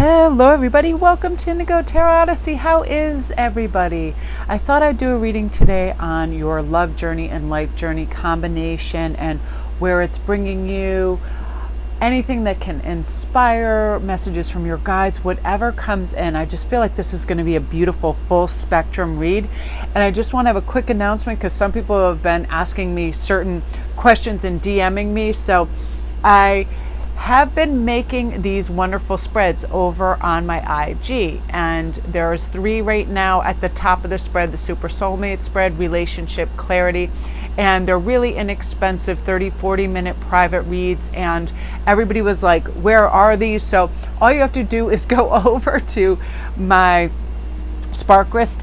Hello everybody, welcome to Indigo Tarot Odyssey. How is everybody? I thought I'd do a reading today on your love journey and life journey combination and where it's bringing you, anything that can inspire, messages from your guides, whatever comes in. I just feel like this is going to be a beautiful full spectrum read. And I just want to have a quick announcement because some people have been asking me certain questions and DMing me. So I have been making these wonderful spreads over on my IG, and there's 3 right now at the top of the spread: the Super Soulmate spread, Relationship Clarity, and they're really inexpensive 30-40 minute private reads. And everybody was like, where are these? So all you have to do is go over to my Sparkrist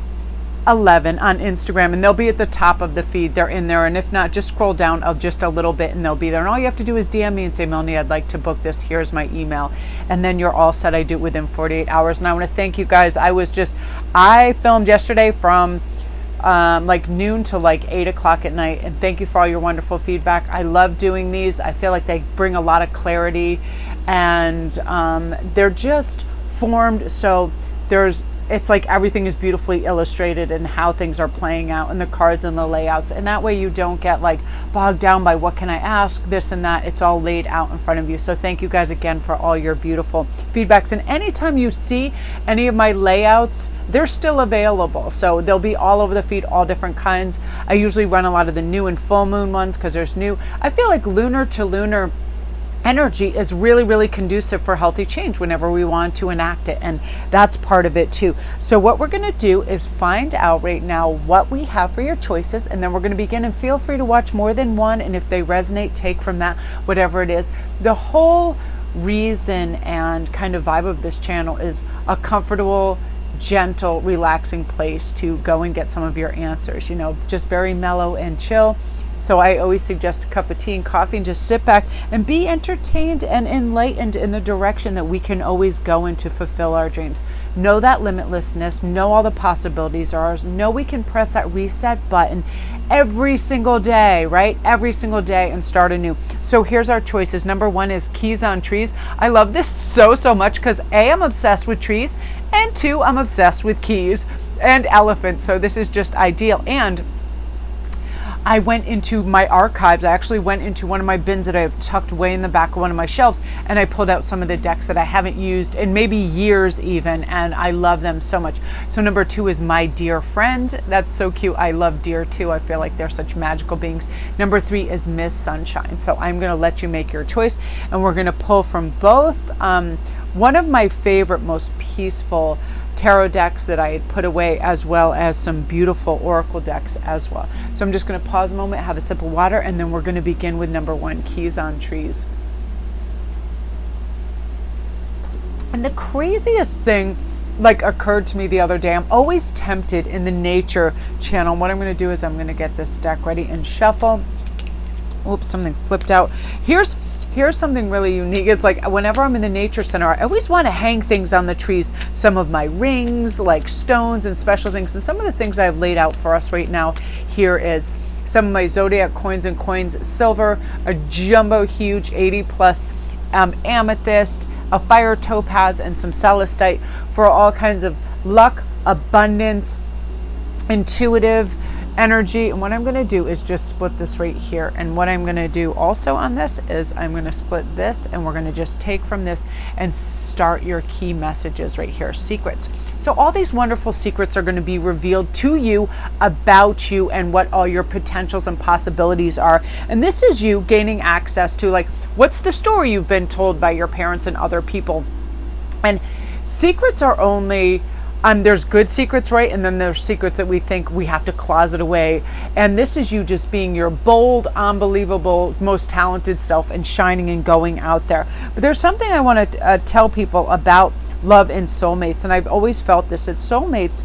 11 on Instagram, and they'll be at the top of the feed. They're in there, and if not, just scroll down just a little bit and they'll be there. And all you have to do is DM me and say, Melanie, I'd like to book this, here's my email, and then you're all set. I do it within 48 hours. And I want to thank you guys. I filmed yesterday from like noon to like 8 o'clock at night, and thank you for all your wonderful feedback. I love doing these. I feel like they bring a lot of clarity, and they're just formed so it's like everything is beautifully illustrated and how things are playing out in the cards and the layouts, and that way you don't get like bogged down by what can I ask, this and that. It's all laid out in front of you. So thank you guys again for all your beautiful feedbacks, and anytime you see any of my layouts, they're still available. So they'll be all over the feed, all different kinds. I usually run a lot of the new and full moon ones because there's new. I feel like lunar to lunar energy is really conducive for healthy change whenever we want to enact it, and that's part of it too. So what we're going to do is find out right now what we have for your choices, and then we're going to begin. And feel free to watch more than one, and if they resonate, take from that whatever it is. The whole reason and kind of vibe of this channel is a comfortable, gentle, relaxing place to go and get some of your answers, just very mellow and chill. So I always suggest a cup of tea and coffee and just sit back and be entertained and enlightened in the direction that we can always go in to fulfill our dreams. Know that limitlessness, know all the possibilities are ours, know we can press that reset button every single day, right? Every single day, and start anew. So here's our choices. Number 1 is keys on trees. I love this so much because A, I'm obsessed with trees, and 2, I'm obsessed with keys and elephants. So this is just ideal. And I went into my archives. I actually went into one of my bins that I have tucked way in the back of one of my shelves, and I pulled out some of the decks that I haven't used in maybe years even, and I love them so much. So number 2 is My Dear Friend. That's so cute. I love deer too. I feel like they're such magical beings. Number 3 is Miss Sunshine. So I'm going to let you make your choice, and we're going to pull from both. One of my favorite, most peaceful tarot decks that I had put away, as well as some beautiful oracle decks as well. So I'm just going to pause a moment, have a sip of water, and then we're going to begin with number 1, keys on trees. And the craziest thing occurred to me the other day. I'm always tempted in the nature channel. What I'm going to do is I'm going to get this deck ready and shuffle. Oops, something flipped out. Here's something really unique. It's like whenever I'm in the nature center, I always want to hang things on the trees. Some of my rings, like stones and special things. And some of the things I've laid out for us right now here is some of my zodiac coins and coins, silver, a jumbo huge 80 plus amethyst, a fire topaz, and some celestite for all kinds of luck, abundance, intuitive energy. And what I'm going to do is just split this right here. And what I'm going to do also on this is I'm going to split this, and we're going to just take from this and start your key messages right here, secrets. So all these wonderful secrets are going to be revealed to you about you and what all your potentials and possibilities are. And this is you gaining access to, like, what's the story you've been told by your parents and other people. And secrets are only there's good secrets, right? And then there's secrets that we think we have to closet away. And this is you just being your bold, unbelievable, most talented self and shining and going out there. But there's something I want to tell people about love and soulmates. And I've always felt this, that soulmates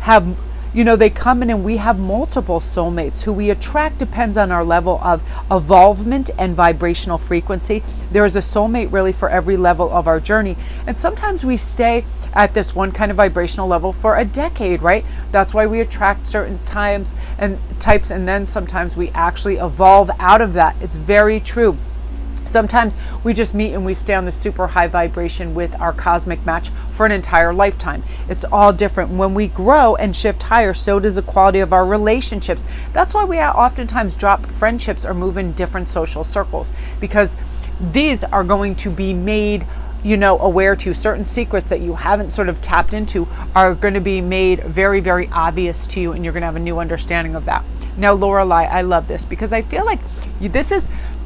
have, they come in, and we have multiple soulmates. Who we attract depends on our level of evolvement and vibrational frequency. There is a soulmate really for every level of our journey. And sometimes we stay at this one kind of vibrational level for a decade, right? That's why we attract certain times and types, and then sometimes we actually evolve out of that. It's very true. Sometimes we just meet and we stay on the super high vibration with our cosmic match for an entire lifetime. It's all different. When we grow and shift higher, so does the quality of our relationships. That's why we oftentimes drop friendships or move in different social circles, because these are going to be made, aware to. Certain secrets that you haven't sort of tapped into are going to be made very, very obvious to you, and you're going to have a new understanding of that. Now, Lorelei, I love this because I feel like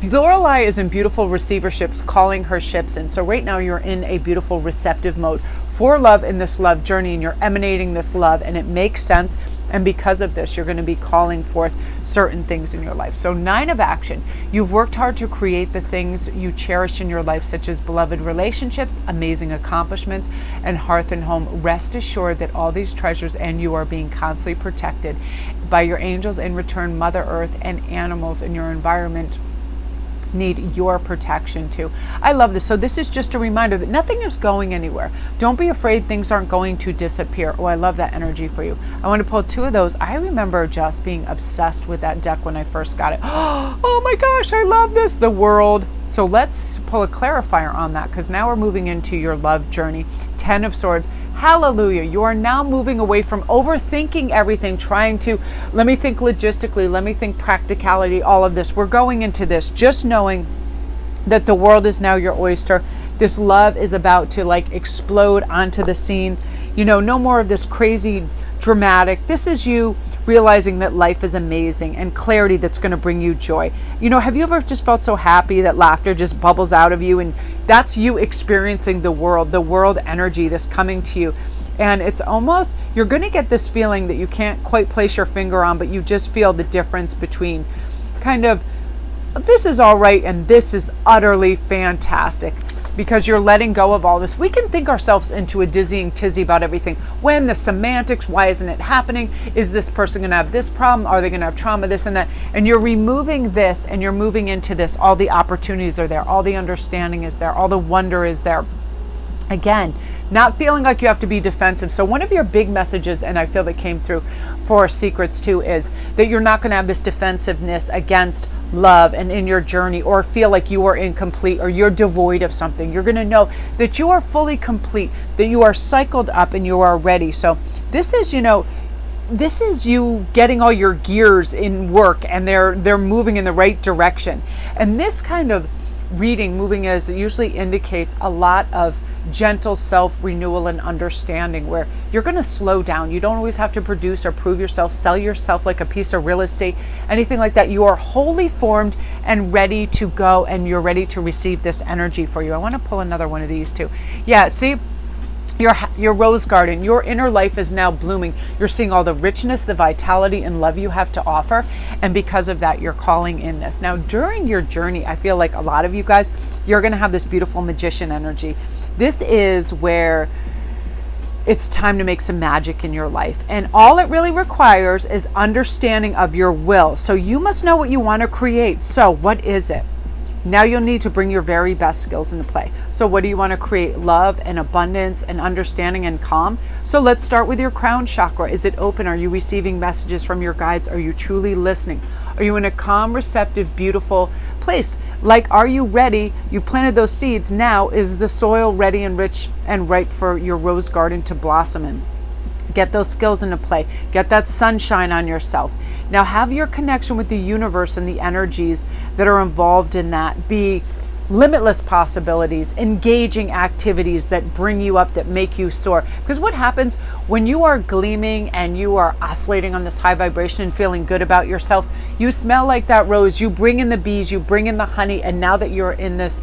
Lorelei is in beautiful receiverships, calling her ships in. So right now you're in a beautiful receptive mode for love in this love journey, and you're emanating this love, and it makes sense. And because of this, you're going to be calling forth certain things in your life. So 9 of action. You've worked hard to create the things you cherish in your life, such as beloved relationships, amazing accomplishments, and hearth and home. Rest assured that all these treasures and you are being constantly protected by your angels. In return, Mother Earth and animals in your environment need your protection too. I love this. So this is just a reminder that nothing is going anywhere. Don't be afraid things aren't going to disappear. Oh, I love that energy for you. I want to pull 2 of those. I remember just being obsessed with that deck when I first got it. Oh my gosh, I love this. The World. So let's pull a clarifier on that, because now we're moving into your love journey. 10 of Swords. Hallelujah. You are now moving away from overthinking everything, trying to, let me think logistically, let me think practicality, all of this. We're going into this just knowing that the world is now your oyster. This love is about to explode onto the scene. No more of this crazy dramatic. This is you realizing that life is amazing, and clarity that's going to bring you joy. Have you ever just felt so happy that laughter just bubbles out of you, and that's you experiencing the world energy that's coming to you. And it's almost, you're going to get this feeling that you can't quite place your finger on, but you just feel the difference between kind of, this is all right and this is utterly fantastic, because you're letting go of all this. We can think ourselves into a dizzying tizzy about everything. When the semantics, why isn't it happening? Is this person going to have this problem? Are they going to have trauma, this and that? And you're removing this and you're moving into this. All the opportunities are there. All the understanding is there. All the wonder is there. Again, not feeling like you have to be defensive. So one of your big messages, and I feel that came through for secrets too, is that you're not going to have this defensiveness against love and in your journey, or feel like you are incomplete or you're devoid of something. You're going to know that you are fully complete, that you are cycled up and you are ready. So this is, this is you getting all your gears in work, and they're moving in the right direction. And this kind of reading, moving as it usually indicates a lot of gentle self-renewal and understanding, where you're going to slow down. You don't always have to produce or prove yourself, sell yourself like a piece of real estate, anything like that. You are wholly formed and ready to go, and you're ready to receive this energy for you. I want to pull another one of these too. Yeah, see, your rose garden, your inner life is now blooming. You're seeing all the richness, the vitality and love you have to offer. And because of that, you're calling in this. Now, during your journey, I feel like a lot of you guys, you're going to have this beautiful magician energy. This is where it's time to make some magic in your life. And all it really requires is understanding of your will. So you must know what you want to create. So what is it? Now you'll need to bring your very best skills into play. So what do you want to create? Love and abundance and understanding and calm. So let's start with your crown chakra. Is it open? Are you receiving messages from your guides? Are you truly listening? Are you in a calm, receptive, beautiful place? Are you ready? You planted those seeds. Now is the soil ready and rich and ripe for your rose garden to blossom in? Get those skills into play. Get that sunshine on yourself. Now have your connection with the universe and the energies that are involved in that be limitless possibilities, engaging activities that bring you up, that make you soar. Because what happens when you are gleaming and you are oscillating on this high vibration and feeling good about yourself? You smell like that rose, you bring in the bees, you bring in the honey, and now that you're in this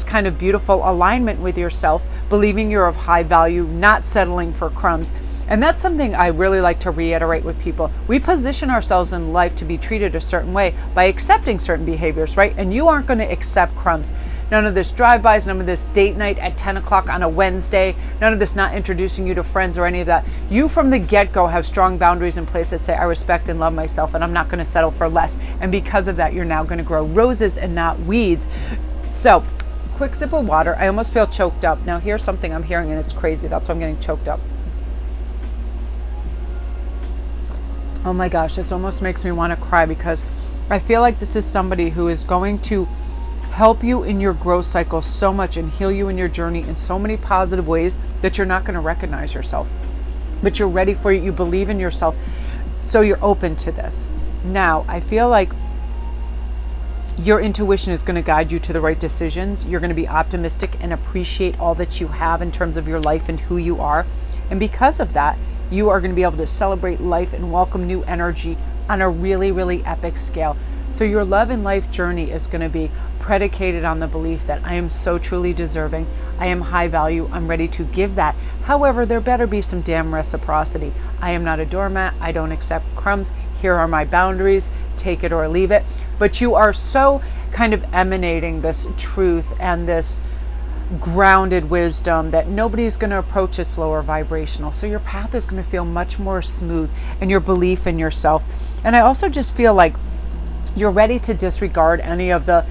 kind of beautiful alignment with yourself, believing you're of high value, not settling for crumbs. And that's something I really like to reiterate with people. We position ourselves in life to be treated a certain way by accepting certain behaviors, right? And you aren't going to accept crumbs. None of this drive-bys, none of this date night at 10 o'clock on a Wednesday, none of this not introducing you to friends or any of that. You from the get-go have strong boundaries in place that say, I respect and love myself and I'm not going to settle for less. And because of that, you're now going to grow roses and not weeds. So, quick sip of water. I almost feel choked up. Now here's something I'm hearing and it's crazy. That's why I'm getting choked up. Oh my gosh, this almost makes me want to cry, because I feel like this is somebody who is going to help you in your growth cycle so much and heal you in your journey in so many positive ways that you're not going to recognize yourself. But you're ready for it. You believe in yourself. So you're open to this. Now, I feel like your intuition is going to guide you to the right decisions. You're going to be optimistic and appreciate all that you have in terms of your life and who you are. And because of that, you are going to be able to celebrate life and welcome new energy on a really, really epic scale. So your love and life journey is going to be predicated on the belief that I am so truly deserving. I am high value. I'm ready to give that. However, there better be some damn reciprocity. I am not a doormat. I don't accept crumbs. Here are my boundaries. Take it or leave it. But you are so kind of emanating this truth and this grounded wisdom that nobody's going to approach it slower vibrational. So your path is going to feel much more smooth, and your belief in yourself. And I also just feel like you're ready to disregard any of the,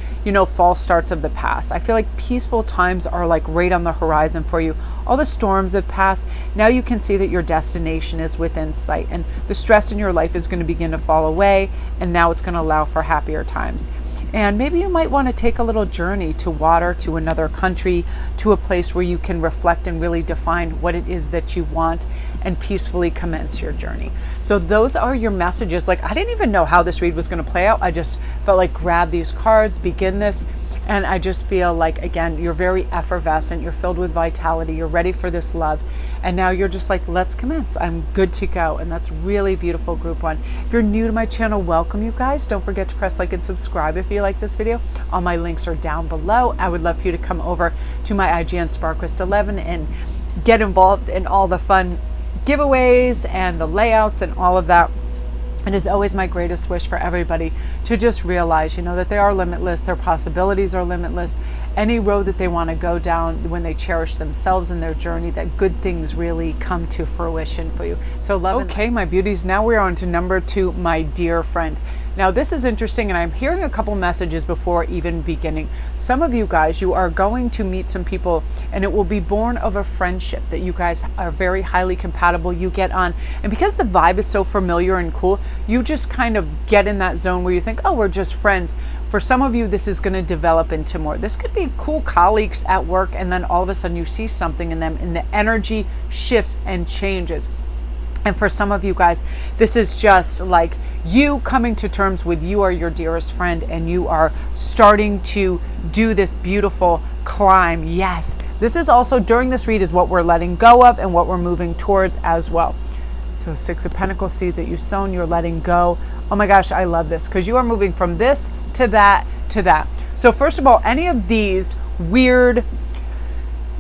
false starts of the past. I feel like peaceful times are like right on the horizon for you. All the storms have passed. Now you can see that your destination is within sight, and the stress in your life is going to begin to fall away, and now it's going to allow for happier times. And maybe you might want to take a little journey to water, to another country, to a place where you can reflect and really define what it is that you want and peacefully commence your journey. So those are your messages. Like, I didn't even know how this read was going to play out. I just felt like grab these cards, begin this. And I just feel like, again, you're very effervescent. You're filled with vitality. You're ready for this love. And now you're just like, let's commence. I'm good to go. And that's really beautiful, group one. If you're new to my channel, welcome, you guys. Don't forget to press like and subscribe if you like this video. All my links are down below. I would love for you to come over to my IG on Sparquist11 and get involved in all the fun giveaways and the layouts and all of that. It is always my greatest wish for everybody to just realize, that they are limitless. Their possibilities are limitless. Any road that they want to go down, when they cherish themselves and their journey, that good things really come to fruition for you. So love. Okay, my beauties, now we're on to number 2, my dear friend. Now this is interesting, and I'm hearing a couple messages before even beginning. Some of you guys, you are going to meet some people, and it will be born of a friendship that you guys are very highly compatible. You get on, and because the vibe is so familiar and cool, you just kind of get in that zone where you think, oh, we're just friends. For some of you, this is going to develop into more. This could be cool colleagues at work, and then all of a sudden you see something in them, and the energy shifts and changes. And for some of you guys, this is just like you coming to terms with you are your dearest friend, and you are starting to do this beautiful climb. Yes, this is also, during this read, is what we're letting go of and what we're moving towards as well. So 6 of Pentacles, seeds that you've sown, you're letting go. Oh my gosh, I love this, because you are moving from this to that to that. So first of all, any of these weird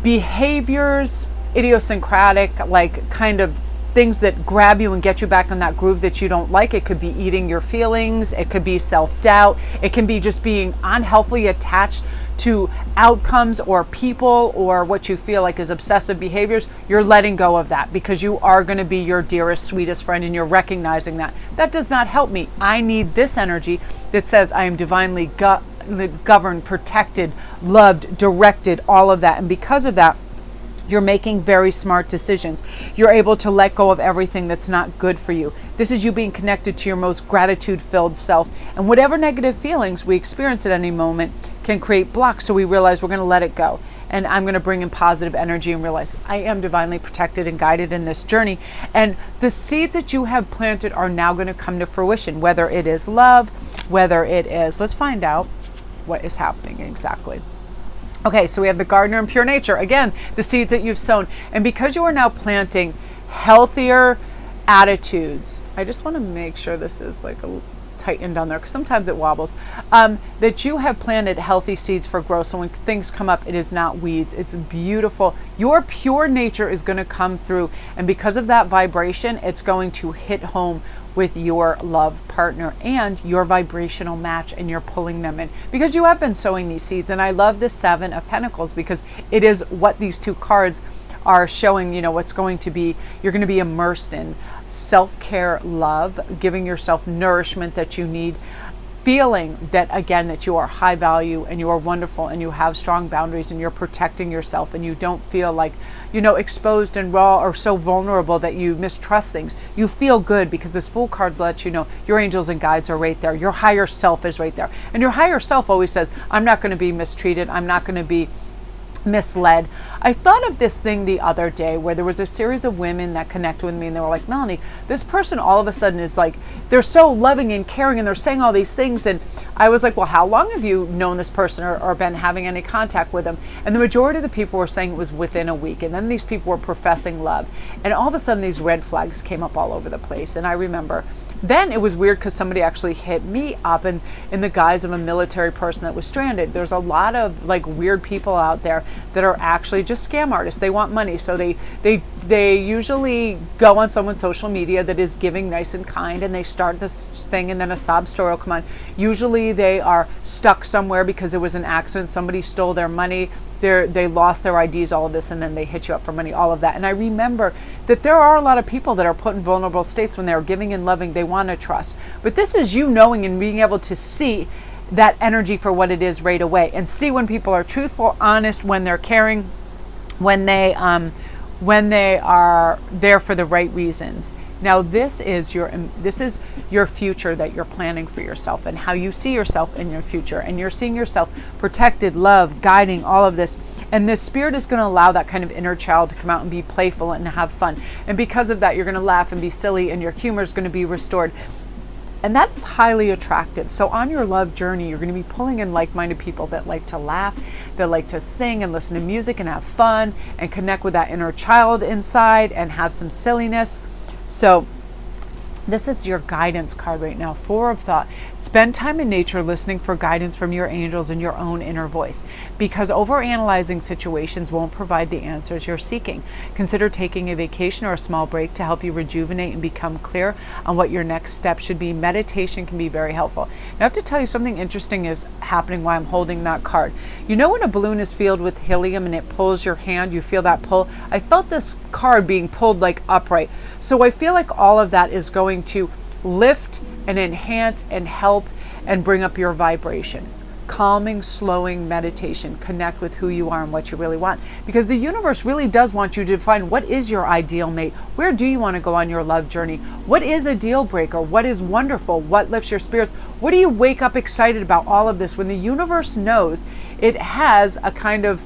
behaviors, idiosyncratic, like kind of things that grab you and get you back on that groove that you don't like. It could be eating your feelings. It could be self-doubt. It can be just being unhealthily attached to outcomes or people or what you feel like is obsessive behaviors. You're letting go of that, because you are going to be your dearest, sweetest friend, and you're recognizing that. That does not help me. I need this energy that says I am divinely governed, protected, loved, directed, all of that. And because of that, you're making very smart decisions. You're able to let go of everything that's not good for you. This is you being connected to your most gratitude-filled self. And whatever negative feelings we experience at any moment can create blocks. So we realize we're going to let it go. And I'm going to bring in positive energy and realize I am divinely protected and guided in this journey. And the seeds that you have planted are now going to come to fruition, whether it is love, whether it is, let's find out what is happening exactly. Okay, so we have the gardener and pure nature. Again, the seeds that you've sown. And because you are now planting healthier attitudes, I just want to make sure this is like a tightened on there, because sometimes it wobbles, that you have planted healthy seeds for growth. So when things come up, it is not weeds. It's beautiful. Your pure nature is going to come through. And because of that vibration, it's going to hit home with your love partner and your vibrational match, and you're pulling them in because you have been sowing these seeds. And I love the 7 of Pentacles, because it is what these 2 cards are showing, what's going to be, you're going to be immersed in self-care, love, giving yourself nourishment that you need, feeling that, again, that you are high value and you are wonderful and you have strong boundaries and you're protecting yourself and you don't feel like, exposed and raw or so vulnerable that you mistrust things. You feel good because this Fool card lets you know your angels and guides are right there. Your higher self is right there. And your higher self always says, I'm not going to be mistreated. I'm not going to be misled. I thought of this thing the other day where there was a series of women that connected with me and they were like, Melanie, this person all of a sudden is like, they're so loving and caring and they're saying all these things. And I was like, well, how long have you known this person or been having any contact with them? And the majority of the people were saying it was within a week. And then these people were professing love. And all of a sudden these red flags came up all over the place. And I remember then it was weird because somebody actually hit me up in the guise of a military person that was stranded. There's a lot of like weird people out there that are actually just scam artists. They want money. So they usually go on someone's social media that is giving nice and kind and they start this thing and then a sob story will come on. Usually they are stuck somewhere because it was an accident. Somebody stole their money. They lost their IDs, all of this, and then they hit you up for money, all of that. And I remember that there are a lot of people that are put in vulnerable states when they're giving and loving. They want to trust. But this is you knowing and being able to see that energy for what it is right away and see when people are truthful, honest, when they're caring, when they are there for the right reasons. Now this is your future that you're planning for yourself and how you see yourself in your future, and you're seeing yourself protected, loved, guiding, all of this. And this spirit is going to allow that kind of inner child to come out and be playful and have fun. And because of that, you're going to laugh and be silly and your humor is going to be restored. And that is highly attractive. So on your love journey, you're going to be pulling in like-minded people that like to laugh, that like to sing and listen to music and have fun and connect with that inner child inside and have some silliness. So this is your guidance card right now, Four of Thought. Spend time in nature listening for guidance from your angels and your own inner voice, because overanalyzing situations won't provide the answers you're seeking. Consider taking a vacation or a small break to help you rejuvenate and become clear on what your next step should be. Meditation can be very helpful. Now I have to tell you something interesting is happening while I'm holding that card. You know when a balloon is filled with helium and it pulls your hand, you feel that pull? I felt this card being pulled like upright. So I feel like all of that is going to lift and enhance and help and bring up your vibration. Calming, slowing meditation. Connect with who you are and what you really want. Because the universe really does want you to define what is your ideal mate. Where do you want to go on your love journey? What is a deal breaker? What is wonderful? What lifts your spirits? What do you wake up excited about? All of this when the universe knows it has a kind of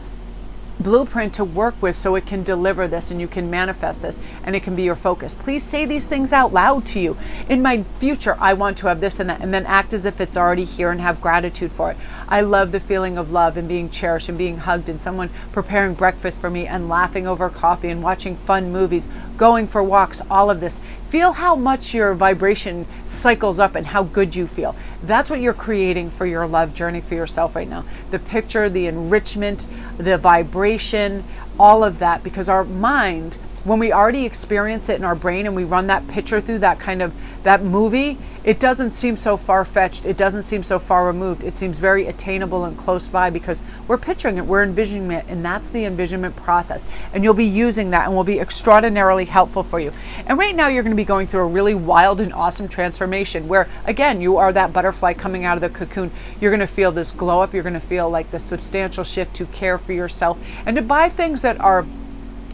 blueprint to work with so it can deliver this and you can manifest this and it can be your focus. Please say these things out loud to you. In my future, I want to have this and that, and then act as if it's already here and have gratitude for it. I love the feeling of love and being cherished and being hugged and someone preparing breakfast for me and laughing over coffee and watching fun movies, going for walks, all of this. Feel how much your vibration cycles up and how good you feel. That's what you're creating for your love journey for yourself right now. The picture, the enrichment, the vibration, all of that, because our mind, when we already experience it in our brain and we run that picture through that kind of that movie, it doesn't seem so far-fetched. It doesn't seem so far removed. It seems very attainable and close by because we're picturing it, we're envisioning it, and that's the envisionment process. And you'll be using that and will be extraordinarily helpful for you. And right now you're going to be going through a really wild and awesome transformation where, again, you are that butterfly coming out of the cocoon. You're going to feel this glow up. You're going to feel like the substantial shift to care for yourself and to buy things that are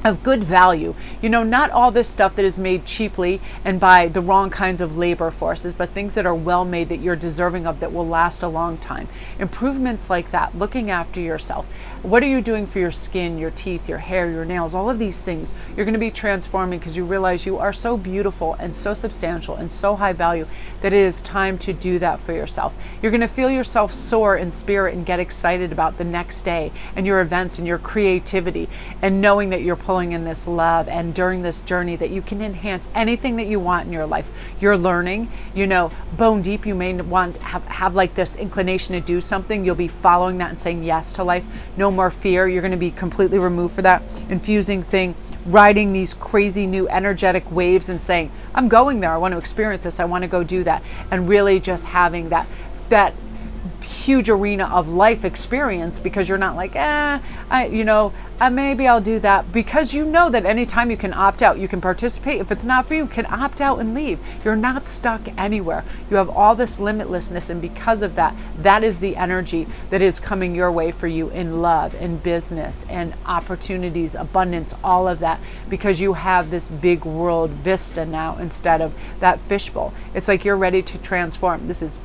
of good value. You know, not all this stuff that is made cheaply and by the wrong kinds of labor forces, but things that are well made that you're deserving of that will last a long time. Improvements like that, looking after yourself. What are you doing for your skin, your teeth, your hair, your nails, all of these things? You're going to be transforming because you realize you are so beautiful and so substantial and so high value that it is time to do that for yourself. You're going to feel yourself soar in spirit and get excited about the next day and your events and your creativity, and knowing that you're pulling in this love and during this journey that you can enhance anything that you want in your life. You're learning, you know, bone deep, you may want to have like this inclination to do something. You'll be following that and saying yes to life. No more fear. You're going to be completely removed for that infusing thing, riding these crazy new energetic waves and saying, I'm going there. I want to experience this. I want to go do that. And really just having that huge arena of life experience, because you're not like, maybe I'll do that, because you know that anytime you can opt out, you can participate. If it's not for you, you can opt out and leave. You're not stuck anywhere. You have all this limitlessness, and because of that, that is the energy that is coming your way for you in love, in business, and opportunities, abundance, all of that, because you have this big world vista now instead of that fishbowl. It's like you're ready to transform. This is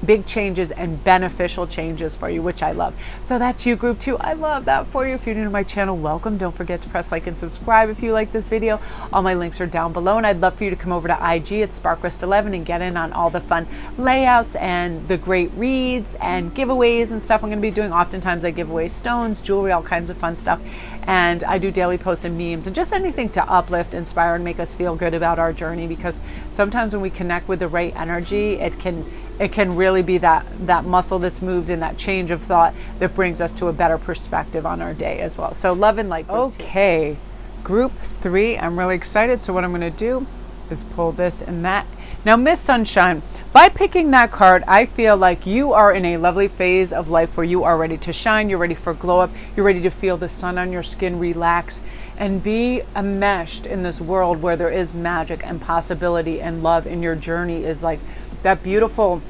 big changes and beneficial changes for you, which I love. So that's you, group 2. I love that for you. If you're new to my channel, welcome. Don't forget to press like and subscribe if you like this video. All my links are down below, and I'd love for you to come over to IG at Sparkrist11 and get in on all the fun layouts and the great reads and giveaways and stuff I'm going to be doing. Oftentimes I give away stones, jewelry, all kinds of fun stuff. And I do daily posts and memes and just anything to uplift, inspire, and make us feel good about our journey, because sometimes when we connect with the right energy, it can really be that muscle that's moved and that change of thought that brings us to a better perspective on our day as well. So love and light. Okay, group 3, I'm really excited. So what I'm going to do is pull this and that. Now, Miss Sunshine, by picking that card, I feel like you are in a lovely phase of life where you are ready to shine. You're ready for glow up. You're ready to feel the sun on your skin, relax, and be enmeshed in this world where there is magic and possibility and love. And your journey is like that beautiful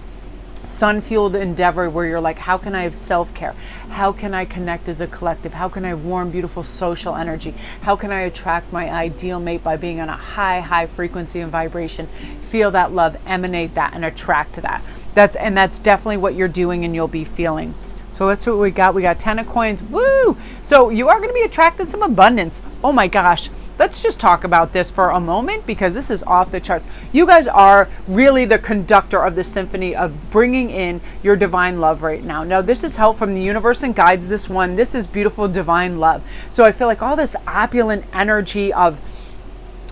sun-fueled endeavor where you're like, how can I have self-care? How can I connect as a collective? How can I warm, beautiful social energy? How can I attract my ideal mate by being on a high frequency and vibration? Feel that love, emanate that, and attract that. That's definitely what you're doing, and you'll be feeling. So that's what we got. We got 10 of coins. Woo! So you are going to be attracting some abundance. Oh my gosh. Let's just talk about this for a moment, because this is off the charts. You guys are really the conductor of the symphony of bringing in your divine love right now. Now, this is help from the universe and guides. This one, this is beautiful divine love. So I feel like all this opulent energy of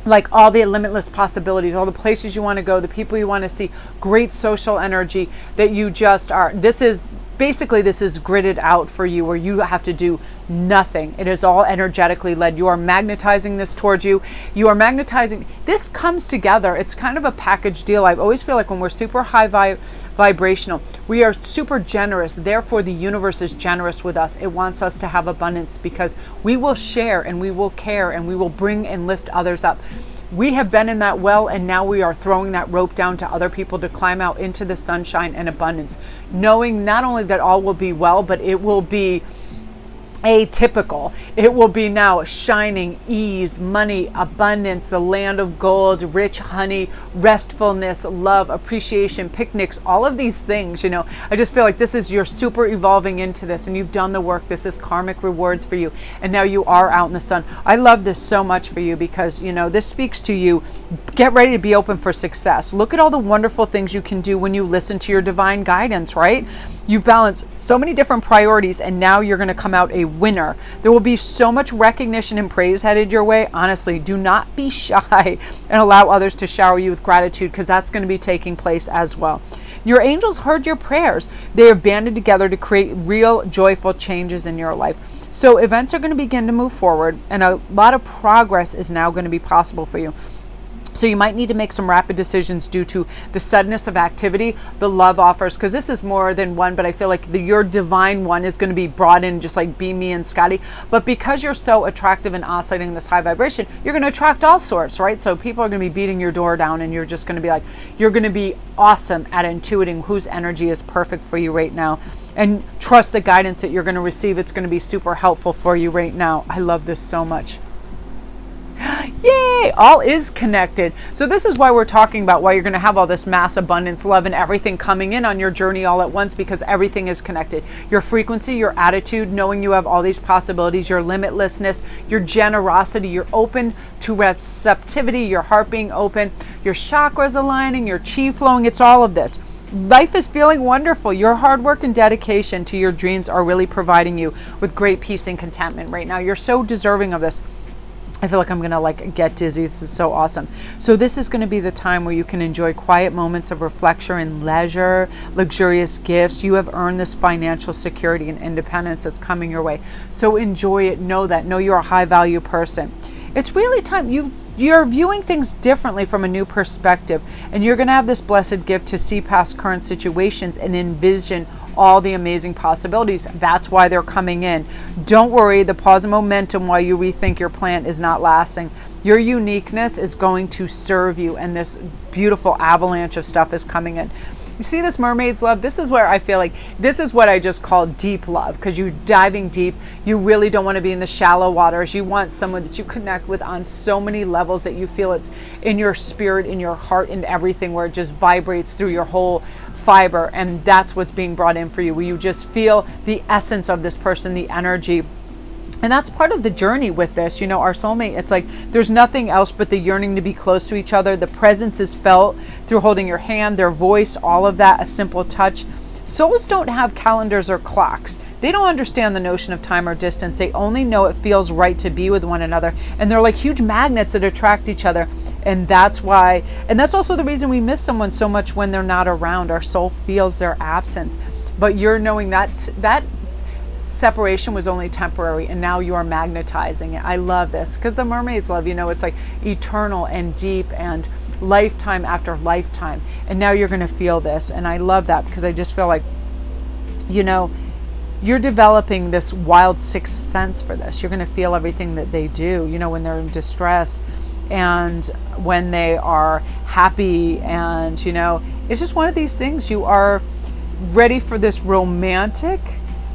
like all the limitless possibilities, all the places you want to go, the people you want to see, great social energy that you just are. This is gridded out for you, where you have to do nothing. It is all energetically led. You are magnetizing this towards you. You are magnetizing. This comes together. It's kind of a package deal. I always feel like when we're super high vibrational, we are super generous. Therefore, the universe is generous with us. It wants us to have abundance, because we will share and we will care and we will bring and lift others up. We have been in that well, and now we are throwing that rope down to other people to climb out into the sunshine and abundance, knowing not only that all will be well, but it will be atypical. It will be now shining, ease, money, abundance, the land of gold, rich honey, restfulness, love, appreciation, picnics, all of these things. I just feel like this is, you're super evolving into this, and you've done the work. This is karmic rewards for you, and now you are out in the sun. I love this so much for you, because this speaks to you. Get ready to be open for success. Look at all the wonderful things you can do when you listen to your divine guidance, right? You've balanced so many different priorities, and now you're going to come out a winner. There will be so much recognition and praise headed your way. Honestly, do not be shy and allow others to shower you with gratitude, because that's going to be taking place as well. Your angels heard your prayers. They have banded together to create real joyful changes in your life. So events are going to begin to move forward, and a lot of progress is now going to be possible for you. So you might need to make some rapid decisions due to the suddenness of activity the love offers, because this is more than one, but I feel like your divine one is going to be brought in, just like Be Me and Scotty. But because you're so attractive and oscillating this high vibration, you're going to attract all sorts, right? So people are going to be beating your door down, and you're just going to be like, you're going to be awesome at intuiting whose energy is perfect for you right now. And trust the guidance that you're going to receive. It's going to be super helpful for you right now. I love this so much. Yay! All is connected. So this is why we're talking about why you're going to have all this mass abundance, love, and everything coming in on your journey all at once, because everything is connected. Your frequency, your attitude, knowing you have all these possibilities, your limitlessness, your generosity, you're open to receptivity, your heart being open, your chakras aligning, your chi flowing. It's all of this. Life is feeling wonderful. Your hard work and dedication to your dreams are really providing you with great peace and contentment right now. You're so deserving of this. I feel like I'm going to get dizzy. This is so awesome. So this is going to be the time where you can enjoy quiet moments of reflection and leisure, luxurious gifts. You have earned this financial security and independence that's coming your way. So enjoy it. Know that. Know you're a high value person. It's really time. You've you're viewing things differently from a new perspective, and you're going to have this blessed gift to see past current situations and envision all the amazing possibilities. That's why they're coming in. Don't worry, the pause and momentum while you rethink your plan is not lasting. Your uniqueness is going to serve you, and this beautiful avalanche of stuff is coming in. You see this mermaid's love? This is where I feel like this is what I just call deep love, because you're diving deep. You really don't want to be in the shallow waters. You want someone that you connect with on so many levels that you feel it's in your spirit, in your heart, in everything, where it just vibrates through your whole fiber. And that's what's being brought in for you, where you just feel the essence of this person, the energy. And that's part of the journey with this, our soulmate. It's like there's nothing else but the yearning to be close to each other. The presence is felt through holding your hand, their voice, all of that, a simple touch. Souls don't have calendars or clocks. They don't understand the notion of time or distance. They only know it feels right to be with one another. And they're like huge magnets that attract each other. And that's why, and that's also the reason we miss someone so much when they're not around. Our soul feels their absence. But you're knowing that separation was only temporary, and now you are magnetizing it. I love this, because the mermaid's love, it's like eternal and deep and lifetime after lifetime. And now you're going to feel this. And I love that, because I just feel like, you're developing this wild sixth sense for this. You're going to feel everything that they do, when they're in distress and when they are happy. And, it's just one of these things. You are ready for this romantic,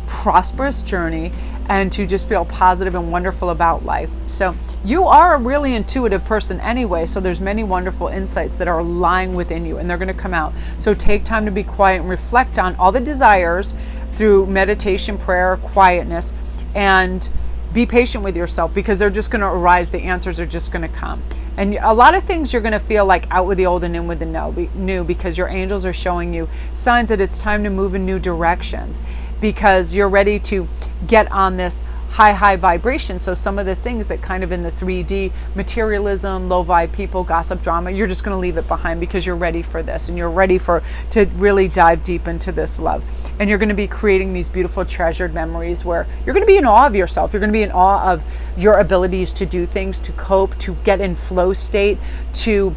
prosperous journey, and to just feel positive and wonderful about life. So you are a really intuitive person anyway, so there's many wonderful insights that are lying within you, and they're going to come out. So take time to be quiet and reflect on all the desires through meditation, prayer, quietness, and be patient with yourself, because they're just going to arise. The answers are just going to come. And a lot of things you're going to feel like out with the old and in with the new, because your angels are showing you signs that it's time to move in new directions, because you're ready to get on this high vibration. So some of the things that kind of in the 3D materialism, low vibe people, gossip, drama, you're just going to leave it behind, because you're ready for this, and you're ready to really dive deep into this love. And you're going to be creating these beautiful treasured memories where you're going to be in awe of yourself. You're going to be in awe of your abilities to do things, to cope, to get in flow state, to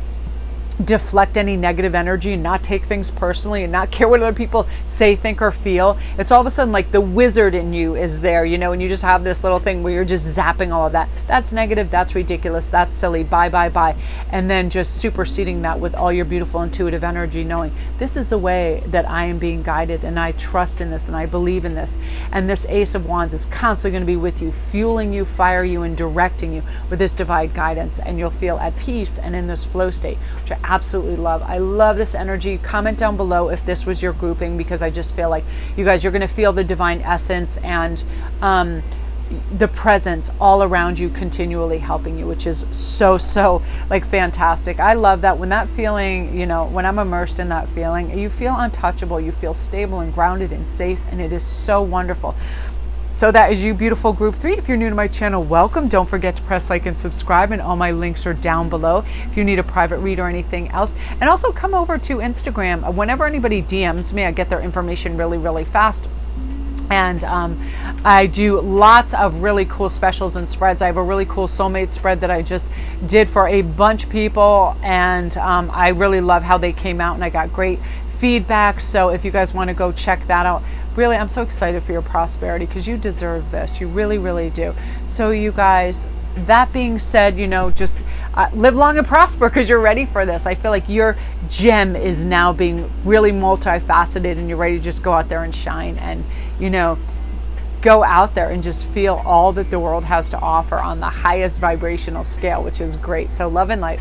deflect any negative energy and not take things personally and not care what other people say, think, or feel. It's all of a sudden like the wizard in you is there, and you just have this little thing where you're just zapping all of that. That's negative, that's ridiculous, that's silly, bye. And then just superseding that with all your beautiful intuitive energy, knowing this is the way that I am being guided, and I trust in this, and I believe in this. And this Ace of Wands is constantly going to be with you, fueling you, fire you, and directing you with this divine guidance. And you'll feel at peace and in this flow state, which I absolutely love. I love this energy. Comment down below if this was your grouping, because I just feel like you guys, you're going to feel the divine essence and the presence all around you continually helping you, which is so like fantastic. I love that when that feeling, when I'm immersed in that feeling, you feel untouchable, you feel stable and grounded and safe, and it is so wonderful. So that is you, beautiful group 3. If you're new to my channel, welcome. Don't forget to press like and subscribe, and all my links are down below if you need a private read or anything else. And also come over to Instagram. Whenever anybody DMs me, I get their information really fast. And I do lots of really cool specials and spreads. I have a really cool soulmate spread that I just did for a bunch of people, and I really love how they came out, and I got great feedback. So if you guys want to go check that out, really, I'm so excited for your prosperity, because you deserve this. You really do. So you guys, that being said, just live long and prosper, because you're ready for this. I feel like your gem is now being really multifaceted, and you're ready to just go out there and shine, and go out there and just feel all that the world has to offer on the highest vibrational scale, which is great. So love and light.